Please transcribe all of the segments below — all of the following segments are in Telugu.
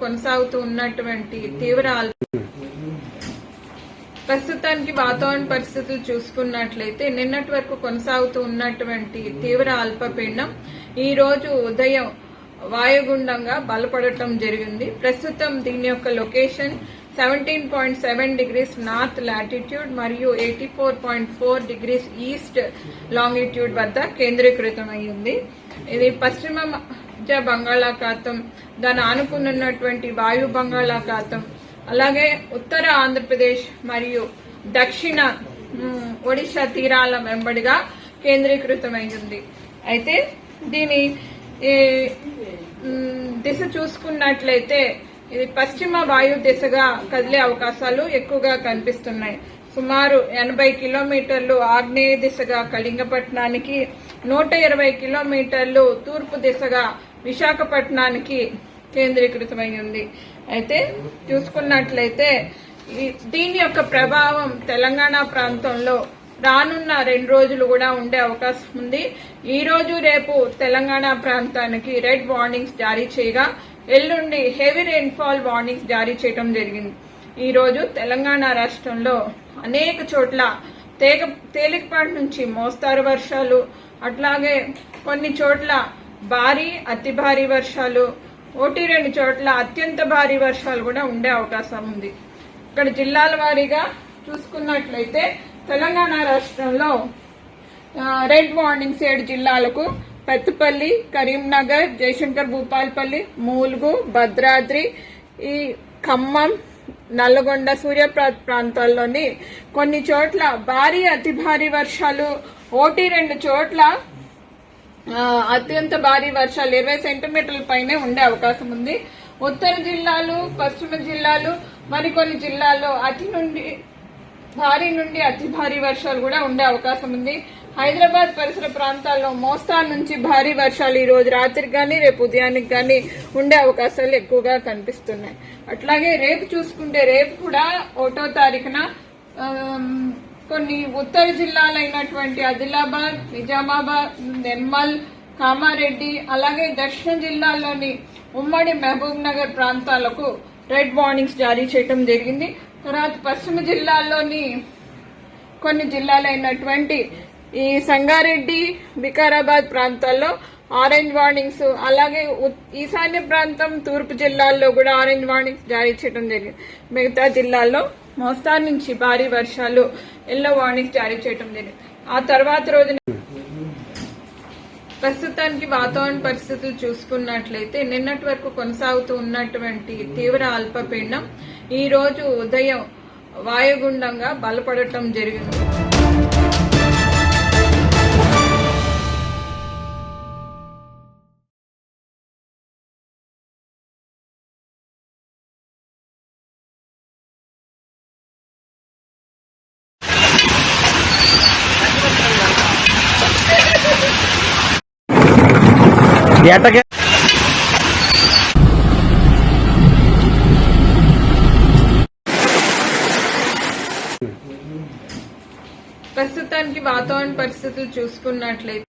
కొనసాగుతూ ఉన్నటువంటి తీవ్ర ప్రస్తుతానికి వాతావరణ పరిస్థితులు చూసుకున్నట్లయితే నిన్నటి వరకు కొనసాగుతూ ఉన్నటువంటి తీవ్ర అల్పపీడనం ఈ రోజు ఉదయం వాయుగుండంగా బలపడటం జరిగింది. ప్రస్తుతం దీని యొక్క లొకేషన్ 17.7 డిగ్రీస్ నార్త్ లాటిట్యూడ్ మరియు 84.4 డిగ్రీస్ ఈస్ట్ లాంగిట్యూడ్ వద్ద కేంద్రీకృతమైంది. ఇది పశ్చిమ మధ్య బంగాళాఖాతం, దాని ఆనుకున్నటువంటి వాయు బంగాళాఖాతం, అలాగే ఉత్తర ఆంధ్రప్రదేశ్ మరియు దక్షిణ ఒడిశా తీరాల వెంబడిగా కేంద్రీకృతమైంది. అయితే దీని దిశ చూసుకున్నట్లయితే ఇది పశ్చిమ వాయు దిశగా కదిలే అవకాశాలు ఎక్కువగా కనిపిస్తున్నాయి. సుమారు 80 కిలోమీటర్లు ఆగ్నేయ దిశగా కళింగపట్నానికి, 120 కిలోమీటర్లు తూర్పు దిశగా విశాఖపట్నానికి కేంద్రీకృతమై ఉంది. అయితే చూసుకున్నట్లయితే దీని యొక్క ప్రభావం తెలంగాణ ప్రాంతంలో రానున్న 2 రోజులు కూడా ఉండే అవకాశం ఉంది. ఈ రోజు రేపు తెలంగాణ ప్రాంతానికి రెడ్ వార్నింగ్స్ జారీ చేయగా ఎల్లుండి హెవీ రెయిన్ఫాల్ వార్నింగ్స్ జారీ చేయడం జరిగింది. ఈ రోజు తెలంగాణ రాష్ట్రంలో అనేక చోట్ల తేలికపాటి నుంచి మోస్తారు వర్షాలు, అట్లాగే కొన్ని చోట్ల భారీ అతి భారీ వర్షాలు, 1-2 చోట్ల అత్యంత భారీ వర్షాలు కూడా ఉండే అవకాశం ఉంది. ఇక్కడ జిల్లాల వారీగా చూసుకున్నట్లయితే తెలంగాణ రాష్ట్రంలో రెడ్ వార్నింగ్స్ 7 జిల్లాలకు పెద్దపల్లి, కరీంనగర్, జయశంకర్ భూపాల్పల్లి, ములుగు, భద్రాద్రి, ఈ ఖమ్మం, నల్లగొండ, సూర్యాపేట ప్రాంతాల్లోని కొన్ని చోట్ల భారీ అతి భారీ వర్షాలు, 1-2 చోట్ల అత్యంత భారీ వర్షాలు 20 సెంటీమీటర్ల పైనే ఉండే అవకాశం ఉంది. ఉత్తర జిల్లాలు, పశ్చిమ జిల్లాలు, మరికొన్ని జిల్లాల్లో భారీ నుండి అతి భారీ వర్షాలు కూడా ఉండే అవకాశం ఉంది. హైదరాబాద్ పరిసర ప్రాంతాల్లో మోస్తారు నుంచి భారీ వర్షాలు ఈ రోజు రాత్రికి గానీ రేపు ఉదయానికి గానీ ఉండే అవకాశాలు ఎక్కువగా కనిపిస్తున్నాయి. అట్లాగే రేపు చూసుకుంటే రేపు కూడా 1వ తారీఖున కొన్ని ఉత్తర జిల్లాలైనటువంటి ఆదిలాబాద్, నిజామాబాద్, నిర్మల్, కామారెడ్డి, అలాగే దక్షిణ జిల్లాల్లోని ఉమ్మడి మహబూబ్ నగర్ ప్రాంతాలకు రెడ్ వార్నింగ్స్ జారీ చేయడం జరిగింది. తర్వాత పశ్చిమ జిల్లాల్లోని కొన్ని జిల్లాలైనటువంటి ఈ సంగారెడ్డి, వికారాబాద్ ప్రాంతాల్లో ఆరెంజ్ వార్నింగ్స్, అలాగే ఈశాన్య ప్రాంతం తూర్పు జిల్లాల్లో కూడా ఆరెంజ్ వార్నింగ్స్ జారీ చేయడం జరిగింది. మిగతా జిల్లాల్లో మోస్తారు నుంచి భారీ వర్షాలు ఎల్లో వార్నింగ్స్ జారీ చేయడం జరిగింది. ఆ తర్వాత రోజున ప్రస్తుతానికి వాతావరణ పరిస్థితులు చూసుకున్నట్లయితే నిన్నటి వరకు కొనసాగుతూ ఉన్నటువంటి తీవ్ర అల్పపీడనం ఈ రోజు ఉదయం వాయుగుండంగా బలపడటం జరిగింది. ప్రస్తుతానికి వాతావరణ పరిస్థితులు చూసుకున్నట్లయితే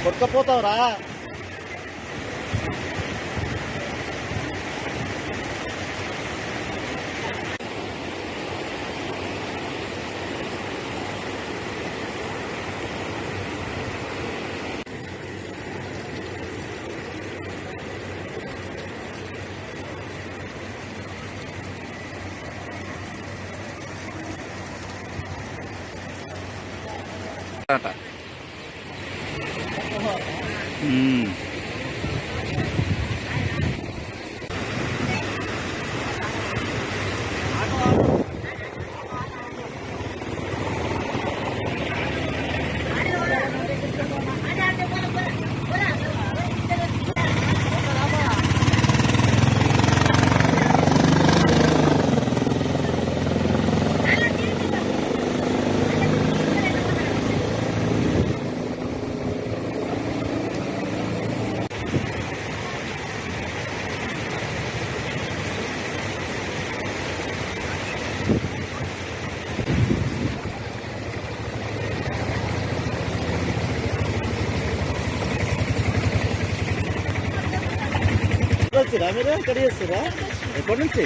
కొట్టుకపోతావురా. వచ్చిరా మీరు ఎక్కడ చేస్తారా? ఎక్కడి నుంచి?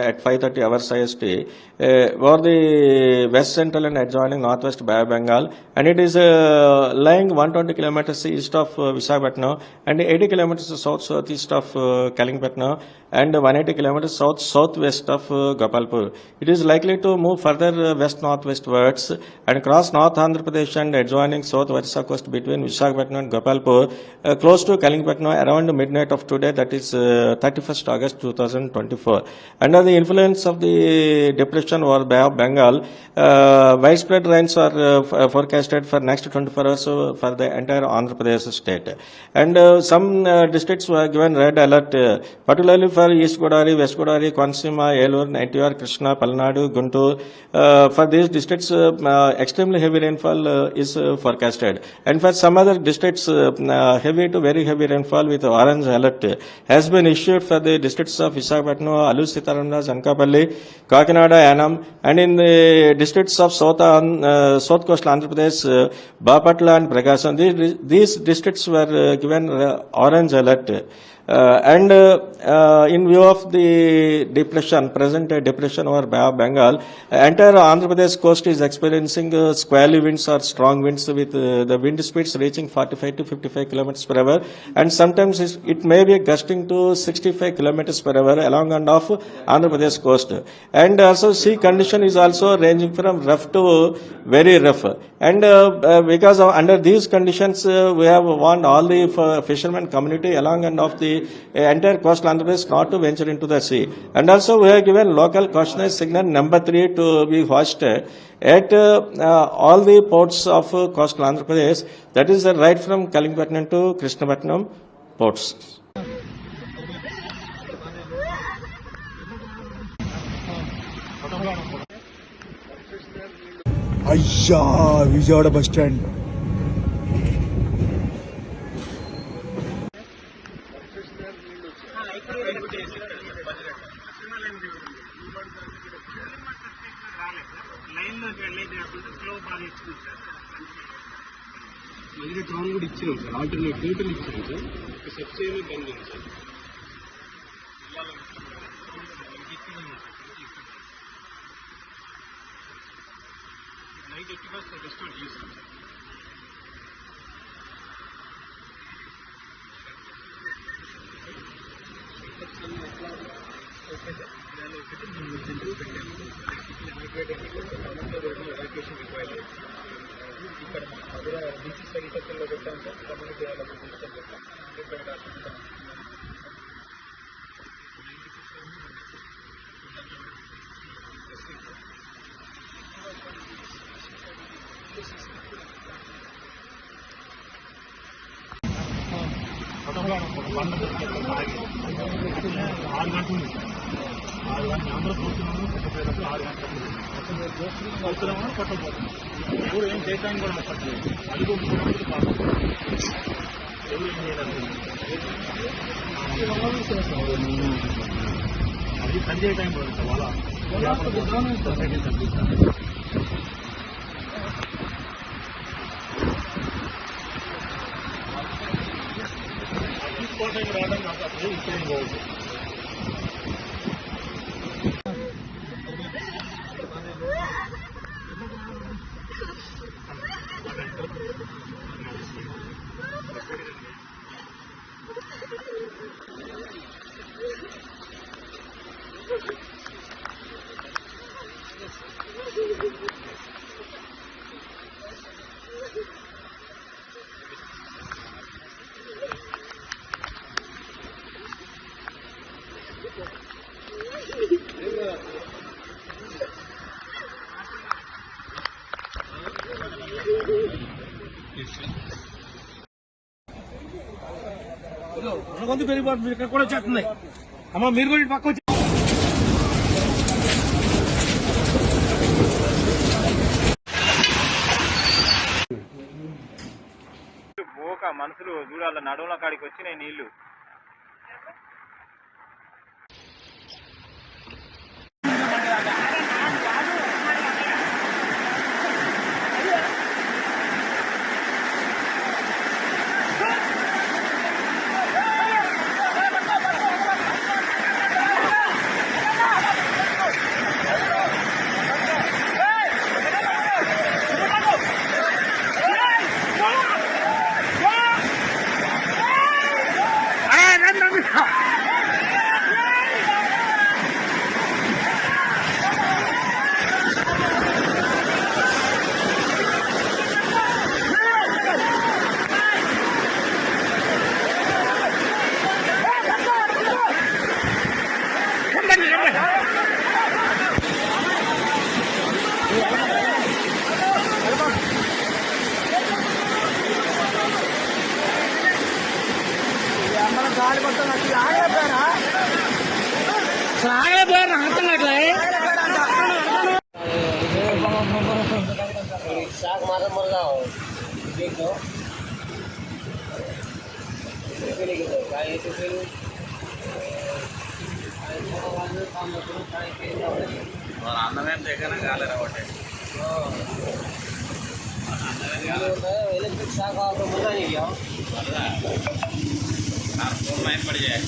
At 5:30 hours IST over the west central and adjoining northwest Bay of Bengal, and it is lying 120 kilometers east of Visakhapatnam and 80 kilometers south-southeast of Kalingpatnam and 180 kilometers south-southwest of Gopalpur. It is likely to move further west-northwestwards and cross North Andhra Pradesh and adjoining south Orissa coast between Visakhapatnam and Gopalpur, close to Kalingpatnam around midnight of today, that is 31st August 2024. Under the influence of the depression over Bay of Bengal, widespread rains are forecasted for next 24 hours for the entire Andhra Pradesh state. And some districts were given red alert, particularly for East Godavari, West Godavari, Konsima, Elur, NTR, Krishna, Palnadu, Guntur. For these districts, extremely heavy rainfall is forecasted. And for some other districts, heavy to very heavy rainfall with orange alert has been issued for the districts of Visakhapatnam, Alur, Sitaramraj, Anakapalli, Kakinada, Yanam, and in the districts of South Coastal Andhra Pradesh, Bapatla and Prakasam. These districts were given orange alert. And in view of the depression, present depression over Bay of Bengal, entire Andhra Pradesh coast is experiencing squally winds or strong winds with the wind speeds reaching 45 to 55 kilometers per hour, and sometimes it may be gusting to 65 kilometers per hour along and off Andhra Pradesh coast. And also sea condition is also ranging from rough to very rough. And because of under these conditions, we have warned all the fishermen community along and off the entire coastal Andhra Pradesh not to venture into the sea. And also we have given local cautionary signal number 3 to be watched at all the ports of coastal Andhra Pradesh, that is right from Kalingpatnam to Krishnapatnam ports. అయ్యా విజయవాడ బస్ స్టాండ్. మళ్ళీ డ్రోన్ కూడా ఇచ్చినాం సార్, ఆల్టర్నేట్ రూట్లు ఇచ్చినాం సార్, సబ్సిడీ బంద్ ఉంది సార్. నైట్ 81 రెస్టారెంట్ చేస్తాం సార్. ఇక్కడ మధుర బీచ్ సరిహద్దుల్లో పెట్టాం సార్, కమ్యూనిటీ వాళ్ళకి తీసుకొని పెట్టాం. బండ దొరికేటప్పుడు ఆగి 6 గంటలు ఉంది. 6 గంటలు అందరూ చూస్తున్నాము, కొట్టపోయేటప్పుడు 6 గంటలు కొడుతున్నాము, కొట్టకపోతున్నాము. ఎవరు ఏం చేయడానికి కూడా పట్టలేదు. అది కొట్టుకోవడానికి కాదు, ఎవరు ఏం చేయలేదు. అది పనిచేయ టైం పడుతుంది. వాళ్ళ సొసైటీ తగ్గిస్తారు. తీసుకోవడానికి రావడం నాకు అసలు ఇప్పుడేం పోవచ్చు. కొంత పెరిగిపోతుంది. ఇక్కడ కూడా వచ్చేస్తుంది. అమ్మ మీరు కూడా పక్క వచ్చి మనుషులు చూడాల నడువుల కాడికి వచ్చినాయి నీళ్లు. గాలి పడుతుంది. ఆగలేపోయారా అంటున్నట్లే शाक मारा मर जाओ देख लो और अन्नमें देखा ना गाले रवटे इलेक्ट्रिक शाक तो मजा नहीं गया फोन में पड़ जाए